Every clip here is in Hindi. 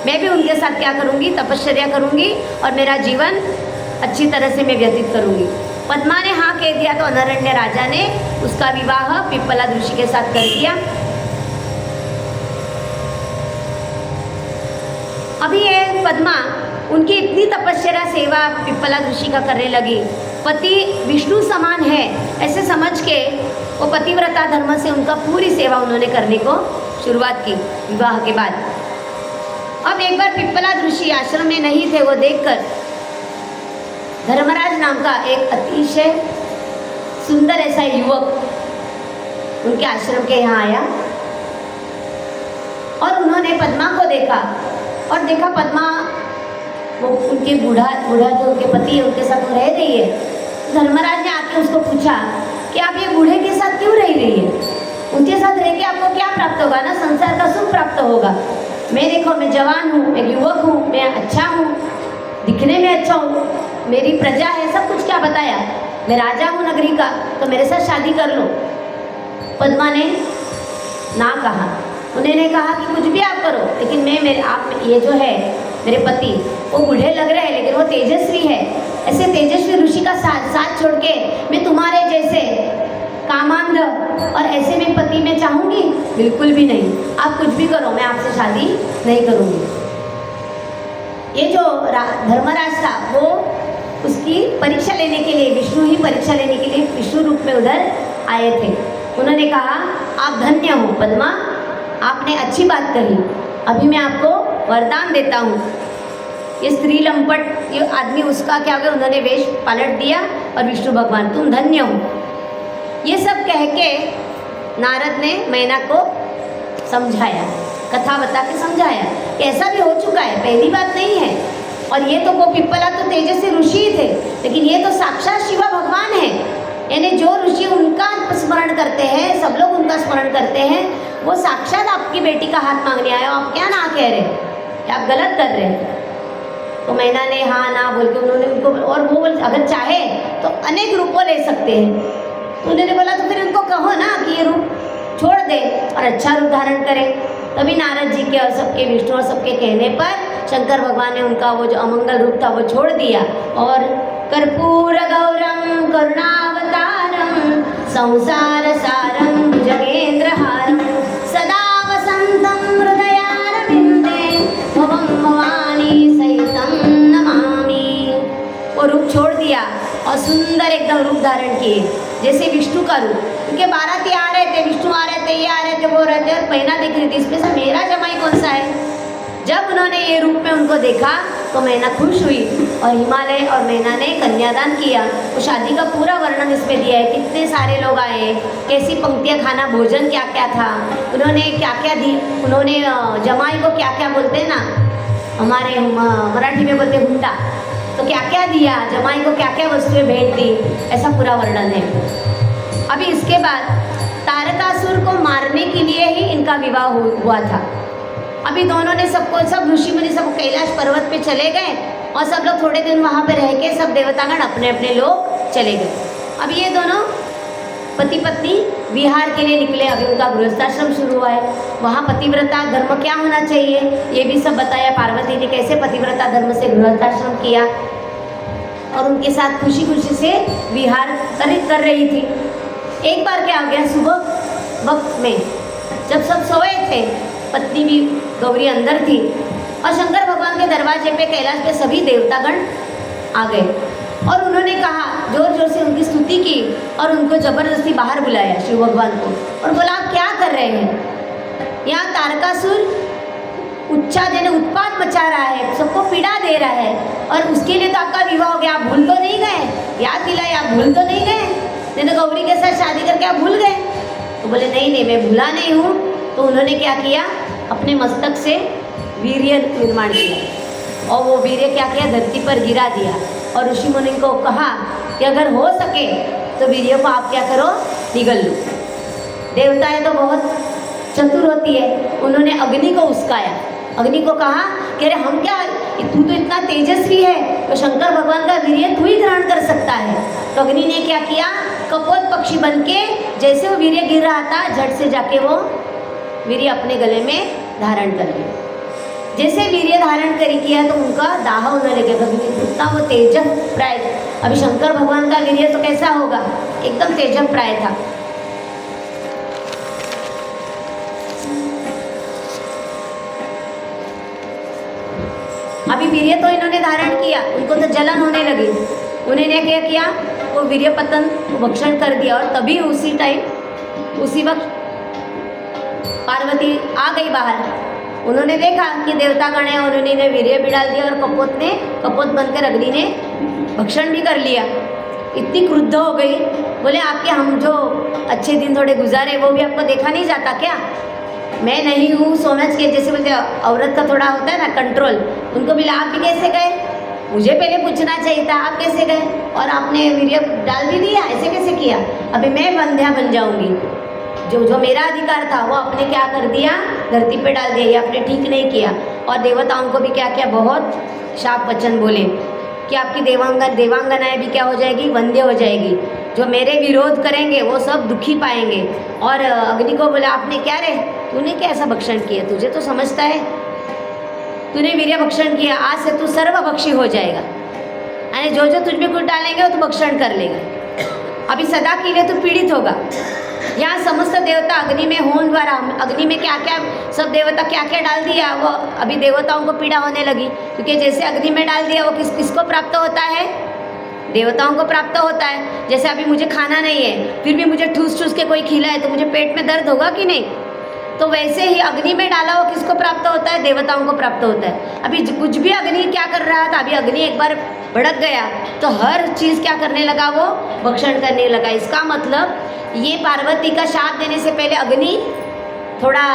मैं भी उनके साथ क्या करूँगी, तपश्चर्या करूँगी और मेरा जीवन अच्छी तरह से मैं व्यतीत करूँगी। पद्मा ने हाँ कह दिया तो अनरण्य राजा ने उसका विवाह पिप्पलाद ऋषि के साथ कर दिया। अभी ये पद्मा उनकी इतनी तपस्या सेवा पिप्पलाद ऋषि का करने लगी, पति विष्णु समान है ऐसे समझ के वो पतिव्रता धर्म से उनका पूरी सेवा उन्होंने करने को शुरुआत की विवाह के बाद। अब एक बार पिप्पलाद ऋषि आश्रम में नहीं थे, वो देखकर धर्मराज नाम का एक अतिशय सुंदर ऐसा युवक उनके आश्रम के यहाँ आया और उन्होंने पद्मा को देखा और देखा पद्मा वो उनके बूढ़ा जो उनके पति है उनके साथ वो रह रही है। धर्मराज ने आके उसको पूछा कि आप ये बूढ़े के साथ क्यों रह रही है, उनके साथ रह के आपको क्या प्राप्त होगा, ना संसार का सुख प्राप्त होगा। मैं देखो मैं जवान हूँ, एक युवक हूँ, मैं अच्छा हूँ, दिखने में अच्छा हूँ, मेरी प्रजा है, सब कुछ क्या बताया, मैं राजा हूँ नगरी का, तो मेरे साथ शादी कर लो। पद्मा ने ना कहा, उन्होंने कहा कि कुछ भी आप करो, लेकिन मैं आप ये जो है मेरे पति वो बूढ़े लग रहे हैं लेकिन वो तेजस्वी है, ऐसे तेजस्वी ऋषि का साथ छोड़ के मैं तुम्हारे जैसे कामांध और ऐसे में पति में चाहूँगी, बिल्कुल भी नहीं। आप कुछ भी करो, मैं आपसे शादी नहीं करूँगी। ये जो धर्मराज था वो उसकी परीक्षा लेने के लिए, विष्णु ही परीक्षा लेने के लिए विष्णु रूप में उधर आए थे। उन्होंने कहा आप धन्य हो पद्मा, आपने अच्छी बात कही, अभी मैं आपको वरदान देता हूँ। ये स्त्री लंपट ये आदमी उसका क्या हो गया, उन्होंने वेश पलट दिया और विष्णु भगवान तुम धन्य हो। ये सब कह के नारद ने मैना को समझाया, कथा बता के समझाया कि ऐसा भी हो चुका है, पहली बात नहीं है। और ये तो वो पिप्पला तो तेजस्वी ऋषि ही थे, लेकिन ये तो साक्षात शिवा भगवान है। यानी जो ऋषि उनका स्मरण करते हैं, सब लोग उनका स्मरण करते हैं, वो साक्षात आपकी बेटी का हाथ मांगने आए हो, आप क्या ना कह रहे हैं, आप गलत कर रहे हैं। तो मैना ने हाँ ना बोल के उन्होंने उनको, और वो अगर चाहे तो अनेक रूपों ले सकते हैं। तो उन्होंने बोला तो फिर उनको कहो ना कि ये रूप छोड़ दे और अच्छा रूप धारण करे। तभी नारद जी के और सबके विष्णु और सबके कहने पर शंकर भगवान ने उनका वो जो अमंगल रूप था वो छोड़ दिया और कर्पूर गौरम करुणावतारम संसार सारम भुजगेंद्र हारम सदा वसंतम हृदयारविंदे भवम भवानी सहितम नमामि। वो रूप छोड़ दिया और सुंदर एकदम रूप धारण किए जैसे विष्णु का रूप, क्योंकि बाराती आ रहे थे, विष्णु आ रहे थे, ये आ रहे थे, वो रहे थे, और मैना देख रही थी इसमें से मेरा जमाई कौन सा है। जब उन्होंने ये रूप में उनको देखा तो मैना खुश हुई और हिमालय और मैना ने कन्यादान किया। वो शादी का पूरा वर्णन इसमें दिया है, कितने सारे लोग आए, कैसी पंक्तियाँ खाना, भोजन क्या क्या था, उन्होंने क्या क्या दी, उन्होंने जमाई को क्या क्या बोलते हैं ना, हमारे मराठी में बोलते हुंडा, तो क्या क्या दिया, जमाई को क्या क्या वस्तुएं भेंट दी, ऐसा पूरा वर्णन है। अभी इसके बाद तारकासुर को मारने के लिए ही इनका विवाह हुआ था। अभी दोनों ने सबको, सब ऋषि मुनि सब कैलाश पर्वत पे चले गए और सब लोग थोड़े दिन वहाँ पे रह के सब देवतागण अपने अपने लोग चले गए। अब ये दोनों पति पत्नी विहार के लिए निकले। अभी उनका गृहस्थाश्रम शुरू हुआ है, वहाँ पतिव्रता धर्म क्या होना चाहिए ये भी सब बताया। पार्वती ने कैसे पतिव्रता धर्म से गृहस्थाश्रम किया और उनके साथ खुशी खुशी से विहार कर रही थी। एक बार क्या हो गया, सुबह वक्त में जब सब सोए थे, पत्नी भी गौरी अंदर थी और शंकर भगवान के दरवाजे पे कैलाश पे सभी देवतागण आ गए और उन्होंने कहा, जोर जोर से उनकी स्तुति की और उनको जबरदस्ती बाहर बुलाया शिव भगवान को और बोला आप क्या कर रहे हैं, यहाँ तारकासुर उच्चा देने उत्पात मचा रहा है, सबको पीड़ा दे रहा है और उसके लिए तो आपका विवाह हो गया, आप भूल तो नहीं गए, याद दिलाए आप भूल तो नहीं गए, नहीं तो गौरी के साथ शादी करके आप भूल गए। तो बोले नहीं मैं भूला नहीं हूँ। तो उन्होंने क्या किया, अपने मस्तक से वीर्य निर्माण किया और वो वीर्य क्या किया, धरती पर गिरा दिया और ऋषि मुनि को कहा कि अगर हो सके तो वीर्य को आप क्या करो, निगल लो। देवताएं तो बहुत चतुर होती है, उन्होंने अग्नि को उस्काया, अग्नि को कहा कि अरे हम क्या, तू तो इतना तेजस्वी है तो शंकर भगवान का वीर्य तू ही ग्रहण कर सकता है। तो अग्नि ने क्या किया, कपोत पक्षी बन के जैसे वो वीर्य गिर रहा था, झट से जाके वो वीर्य अपने गले में धारण कर लिया। जैसे वीर्य धारण करी किया तो उनका दाह होने लगे, क्योंकि उतना वो तेजव प्राय। अभी शंकर भगवान का वीर्य तो कैसा होगा, एकदम तेजव प्राय था। अभी वीर्य तो इन्होंने धारण किया, उनको तो जलन होने लगी। उन्होंने क्या किया, वो वीर्य पतन भक्षण कर दिया। और तभी उसी टाइम, उसी वक्त पार्वती आ गई बाहर। उन्होंने देखा कि देवतागण है, और उन्होंने वीर्य भी डाल दिया और कपोत बनकर अग्नि ने भक्षण भी कर लिया। इतनी क्रुद्ध हो गई, बोले आपके हम जो अच्छे दिन थोड़े गुजारे वो भी आपको देखा नहीं जाता क्या? मैं नहीं हूँ समझ के, जैसे बोलते औरत का थोड़ा होता है ना कंट्रोल, उनको भी आप भी कैसे गए, मुझे पहले पूछना चाहिए था, आप कैसे गए और आपने वीर्य डाल भी दिया, ऐसे कैसे किया? अभी मैं बंध्या बन जाऊंगी। जो मेरा अधिकार था वो आपने क्या कर दिया, धरती पे डाल दिया, ये आपने ठीक नहीं किया। और देवताओं को भी क्या किया, बहुत शाप वचन बोले कि आपकी देवांगनाएं भी क्या हो जाएगी, वंध्य हो जाएगी। जो मेरे विरोध करेंगे वो सब दुखी पाएंगे। और अग्नि को बोला आपने क्या रे, तूने क्या ऐसा भक्षण किया, तुझे तो समझता है, तूने वीर्य भक्षण किया, आज से तू सर्वभक्षी हो जाएगा। यानी जो तुझ में कुछ डालेंगे वो तू भक्षण कर लेगा, अभी सदा के लिए तू पीड़ित होगा। यहाँ समस्त देवता अग्नि में होम द्वारा, अग्नि में क्या क्या सब देवता क्या क्या डाल दिया, वो अभी देवताओं को पीड़ा होने लगी। क्योंकि जैसे अग्नि में डाल दिया वो किसको प्राप्त होता है, देवताओं को प्राप्त होता है। जैसे अभी मुझे खाना नहीं है, फिर भी मुझे ठूस ठूस के कोई खिलाए तो मुझे पेट में दर्द होगा कि नहीं? तो वैसे ही अग्नि में डाला वो किसको प्राप्त होता है, देवताओं को प्राप्त होता है। अभी कुछ भी अग्नि क्या कर रहा था, अभी अग्नि एक बार भड़क गया तो हर चीज़ क्या करने लगा, वो भक्षण करने लगा। इसका मतलब ये पार्वती का शाप देने से पहले अग्नि थोड़ा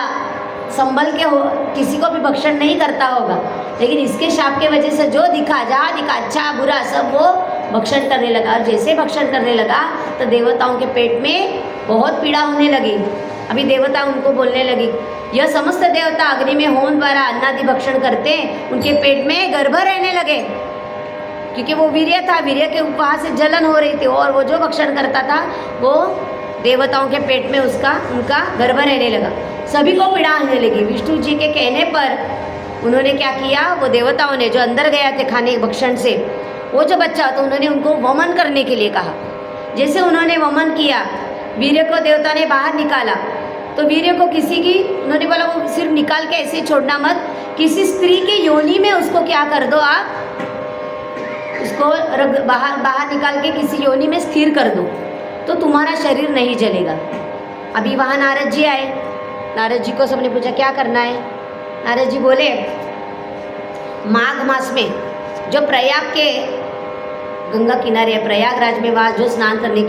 संभल के हो, किसी को भी भक्षण नहीं करता होगा, लेकिन इसके शाप के वजह से जो दिखा, जहाँ दिखा, अच्छा बुरा सब वो भक्षण करने लगा। और जैसे भक्षण करने लगा तो देवताओं के पेट में बहुत पीड़ा होने लगी। अभी देवता उनको बोलने लगी, यह समस्त देवता अग्नि में होम द्वारा अन्नादि भक्षण करते, उनके पेट में गर्भ रहने लगे, क्योंकि वो वीर्य था, वीर्य के वहाँ से जलन हो रही थी। और वो जो भक्षण करता था वो देवताओं के पेट में उनका गर्भ रहने लगा, सभी को पीड़ा होने लगी। विष्णु जी के कहने पर उन्होंने क्या किया, वो देवताओं ने जो अंदर गया थे खाने भक्षण से, वो जो बच्चा तो उन्होंने उनको वमन करने के लिए कहा। जैसे उन्होंने वमन किया, वीर्य को देवता ने बाहर निकाला, तो वीर्य को किसी की, उन्होंने बोला वो सिर्फ निकाल के ऐसे छोड़ना मत, किसी स्त्री के योनि में उसको क्या कर दो, आप उसको बाहर निकाल के किसी योनि में स्थिर कर दो, तो तुम्हारा शरीर नहीं जलेगा। अभी वहाँ नारद जी आए, नारद जी को सबने पूछा क्या करना है। नारद जी बोले माघ मास में जो प्रयाग के गंगा किनारे प्रयागराज में वहाँ जो स्नान करने के